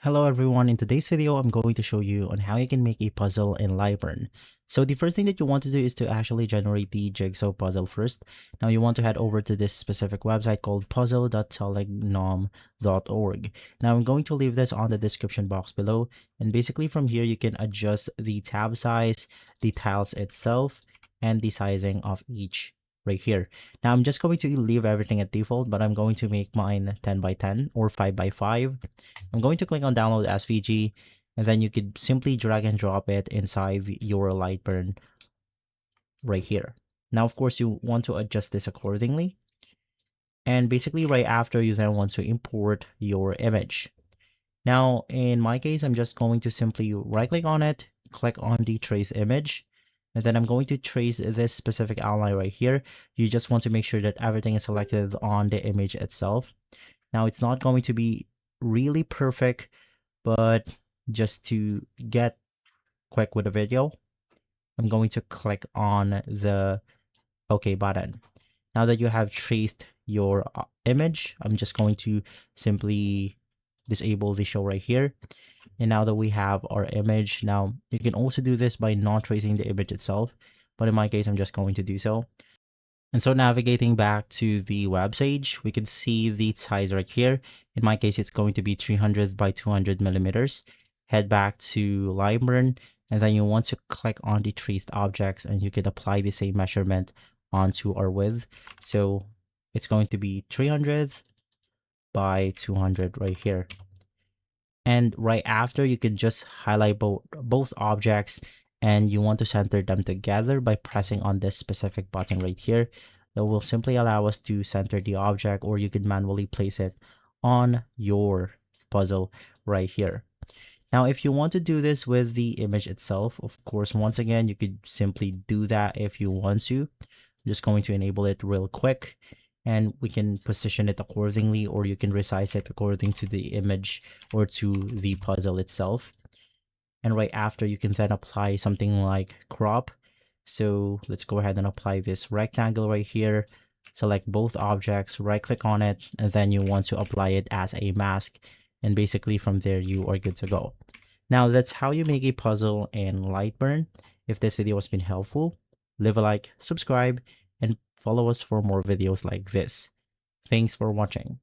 Hello everyone, in today's video I'm going to show you on how you can make a puzzle in Lightburn. So the first thing that you want to do is to actually generate the jigsaw puzzle first. Now you want to head over to this specific website called puzzle.telegram.org. Now I'm going to leave this on the description box below, and basically from here you can adjust the tab size, the tiles itself, and the sizing of each right here. Now I'm just going to leave everything at default, but I'm going to make mine 10 by 10 or 5 by 5. I'm going to click on download SVG, and then you could simply drag and drop it inside your Lightburn right here. Now, of course, you want to adjust this accordingly. And basically right after, you then want to import your image. Now, in my case, I'm just going to simply right click on it, click on the trace image, and then I'm going to trace this specific outline right here. You just want to make sure that everything is selected on the image itself. Now, it's not going to be really perfect, but just to get quick with the video, I'm going to click on the OK button. Now that you have traced your image, I'm just going to simply disable the show right here. And now that we have our image, now you can also do this by not tracing the image itself, but in my case, I'm just going to do so. And so navigating back to the web page, we can see the size right here. In my case, it's going to be 300 by 200 millimeters. Head back to Lightburn, and then you want to click on the traced objects, and you can apply the same measurement onto our width. So it's going to be 300 by 200 right here. And right after, you can just highlight both objects, and you want to center them together by pressing on this specific button right here. That will simply allow us to center the object, or you could manually place it on your puzzle right here. Now, if you want to do this with the image itself, of course, once again, you could simply do that if you want to. I'm just going to enable it real quick, and we can position it accordingly, or you can resize it according to the image or to the puzzle itself. And right after, you can then apply something like crop. So let's go ahead and apply this rectangle right here. Select both objects, right click on it, and then you want to apply it as a mask. And basically from there, you are good to go. Now that's how you make a puzzle in Lightburn. If this video has been helpful, leave a like, subscribe, and follow us for more videos like this. Thanks for watching.